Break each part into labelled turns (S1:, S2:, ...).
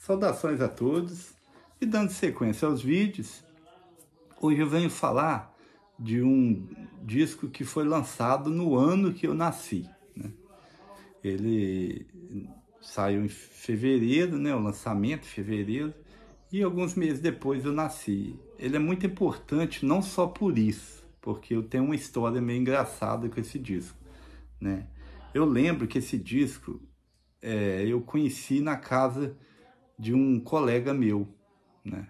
S1: Saudações a todos e dando sequência aos vídeos, hoje eu venho falar de um disco que foi lançado no ano que eu nasci, né? Ele saiu em fevereiro, né? O lançamento em fevereiro, e alguns meses depois eu nasci. Ele é muito importante não só por isso, porque eu tenho uma história meio engraçada com esse disco, né? Eu lembro que esse disco eu conheci na casa de um colega meu, né?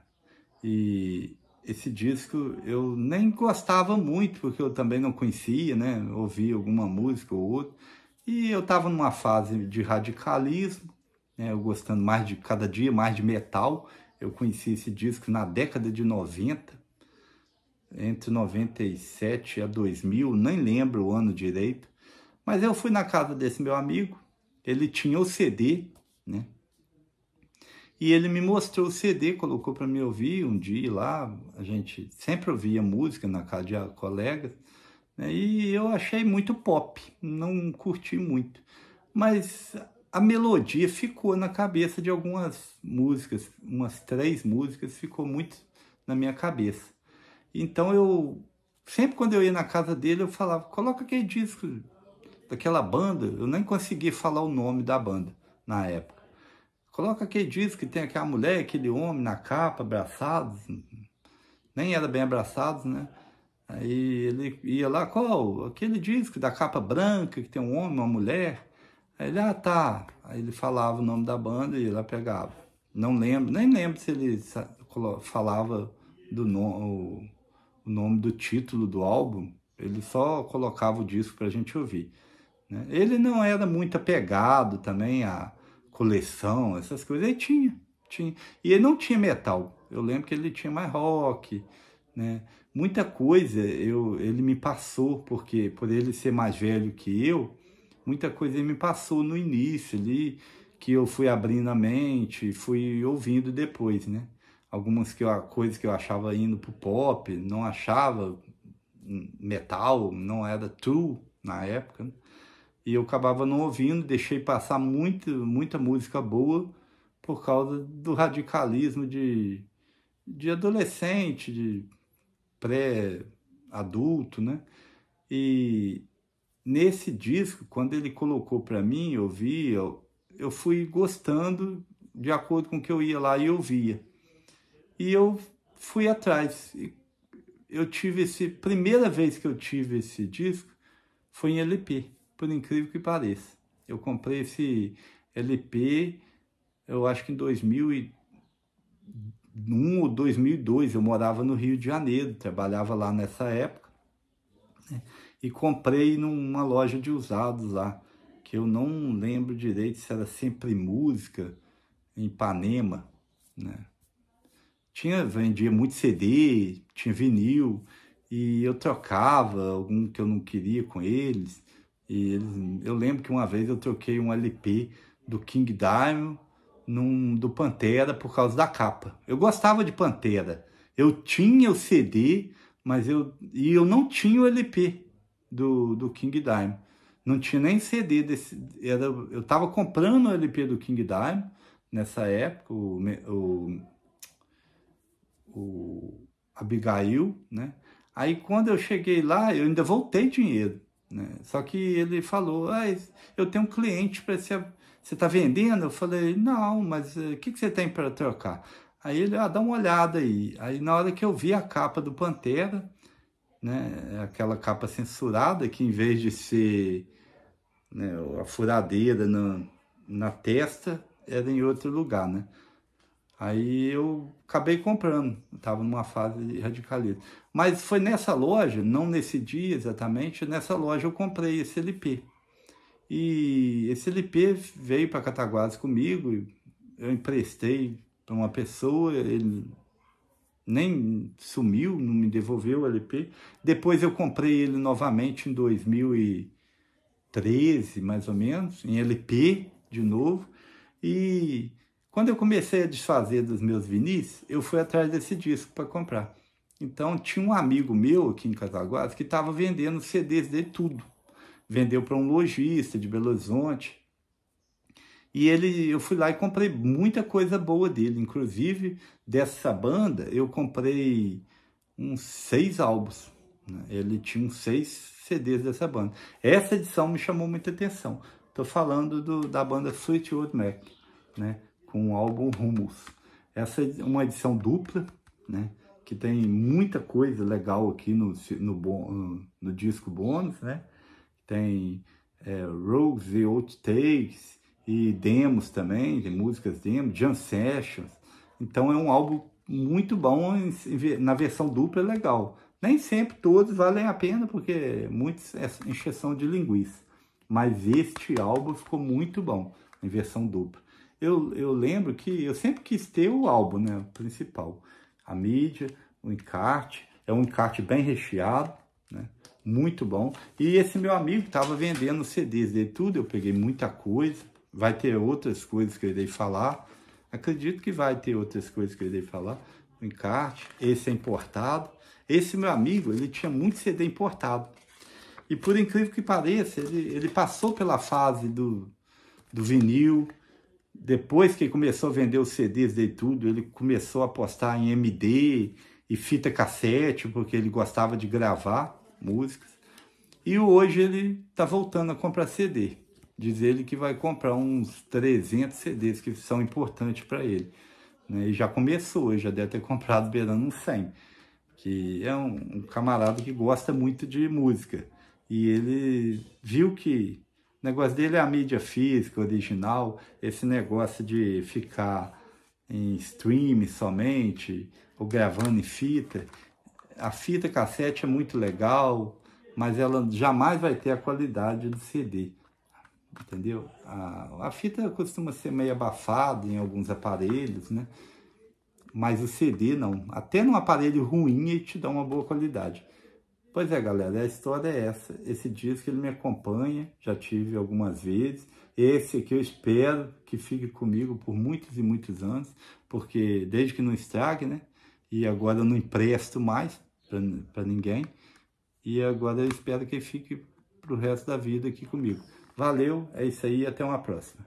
S1: E esse disco eu nem gostava muito, porque eu também não conhecia, né? Ouvia alguma música ou outra. E eu estava numa fase de radicalismo, né? Eu gostando mais de cada dia mais de metal. Eu conheci esse disco na década de 90, entre 97 a 2000, nem lembro o ano direito. Mas eu fui na casa desse meu amigo, ele tinha o CD, né? E ele me mostrou o CD, colocou para me ouvir um dia lá. A gente sempre ouvia música na casa de colegas, né? E eu achei muito pop, não curti muito. Mas a melodia ficou na cabeça de algumas músicas, umas 3 músicas, ficou muito na minha cabeça. Então sempre quando eu ia na casa dele, eu falava, coloca aquele disco daquela banda. Eu nem conseguia falar o nome da banda na época. Coloca aquele disco que tem aquela mulher, aquele homem na capa, abraçados. Nem era bem abraçados, né? Aí ele ia lá, qual? Aquele disco da capa branca, que tem um homem, uma mulher. Aí ele, tá. Aí ele falava o nome da banda e ela pegava. Não lembro, nem lembro se ele falava o nome do título do álbum. Ele só colocava o disco pra gente ouvir, né? Ele não era muito apegado também a coleção, essas coisas. Ele tinha. E ele não tinha metal. Eu lembro que ele tinha mais rock, né? Muita coisa ele me passou, porque por ele ser mais velho que eu, muita coisa ele me passou no início ali, que eu fui abrindo a mente, fui ouvindo depois, né? Algumas coisas que eu achava indo pro pop, não achava metal, não era true na época, né? E eu acabava não ouvindo, deixei passar muita música boa por causa do radicalismo de adolescente, de pré-adulto, né? E nesse disco, quando ele colocou para mim, eu fui gostando de acordo com o que eu ia lá e ouvia. E eu fui atrás. Primeira vez que eu tive esse disco foi em LP. Por incrível que pareça. Eu comprei esse LP, eu acho que em 2001 ou 2002, eu morava no Rio de Janeiro, trabalhava lá nessa época, né? E comprei numa loja de usados lá, que eu não lembro direito se era Sempre Música, em Ipanema, né? Vendia muito CD, tinha vinil, e eu trocava algum que eu não queria com eles. Eu lembro que uma vez eu troquei um LP do King Diamond do Pantera por causa da capa. Eu gostava de Pantera. Eu tinha o CD, mas eu não tinha o LP do King Diamond. Não tinha nem CD desse. Eu estava comprando o LP do King Diamond nessa época, o Abigail, né? Aí quando eu cheguei lá, eu ainda voltei dinheiro, né? Só que ele falou, eu tenho um cliente para você está vendendo? Eu falei, não, mas o que você tem para trocar? Aí ele, dá uma olhada aí. Aí na hora que eu vi a capa do Pantera, né, aquela capa censurada, que em vez de ser, né, a furadeira na testa, era em outro lugar, né? Aí eu acabei comprando, estava numa fase de radicalismo. Mas foi nessa loja, não nesse dia exatamente, nessa loja eu comprei esse LP. E esse LP veio para Cataguases comigo, eu emprestei para uma pessoa, ele nem sumiu, não me devolveu o LP. Depois eu comprei ele novamente em 2013, mais ou menos, em LP de novo. E quando eu comecei a desfazer dos meus vinis, eu fui atrás desse disco para comprar. Então tinha um amigo meu aqui em Cataguases que estava vendendo CDs dele tudo. Vendeu para um lojista de Belo Horizonte. E eu fui lá e comprei muita coisa boa dele. Inclusive, dessa banda, eu comprei uns 6 álbuns, né? Ele tinha uns 6 CDs dessa banda. Essa edição me chamou muita atenção. Estou falando da banda Fleetwood Mac, né? Com o álbum Rumors. Essa é uma edição dupla, né? Que tem muita coisa legal aqui no disco bônus, né? Tem Rogues e Outtakes e demos também, tem músicas demos, jam sessions. Então é um álbum muito bom, na versão dupla é legal. Nem sempre todos valem a pena, porque muitos é encheção de linguiça. Mas este álbum ficou muito bom, em versão dupla. Eu lembro que eu sempre quis ter o álbum, né, o principal. A mídia, o encarte, é um encarte bem recheado, né, muito bom. E esse meu amigo estava vendendo os CDs dele tudo, eu peguei muita coisa. Vai ter outras coisas que eu irei falar. Acredito que vai ter outras coisas que eu irei falar. O encarte, esse é importado. Esse meu amigo, ele tinha muito CD importado. E por incrível que pareça, ele passou pela fase do vinil. Depois que ele começou a vender os CDs dele tudo, ele começou a apostar em MD e fita cassete, porque ele gostava de gravar músicas. E hoje ele está voltando a comprar CD. Diz ele que vai comprar uns 300 CDs que são importantes para ele, né? E já começou, já deve ter comprado beirando uns 100. Que é um camarada que gosta muito de música. E ele viu que o negócio dele é a mídia física, original, esse negócio de ficar em stream somente, ou gravando em fita. A fita cassete é muito legal, mas ela jamais vai ter a qualidade do CD. Entendeu? A fita costuma ser meio abafada em alguns aparelhos, né? Mas o CD não. Até num aparelho ruim ele te dá uma boa qualidade. Pois é, galera, a história é essa. Esse disco ele me acompanha, já tive algumas vezes. Esse aqui eu espero que fique comigo por muitos e muitos anos, porque desde que não estrague, né? E agora eu não empresto mais para ninguém. E agora eu espero que ele fique pro resto da vida aqui comigo. Valeu, é isso aí, até uma próxima.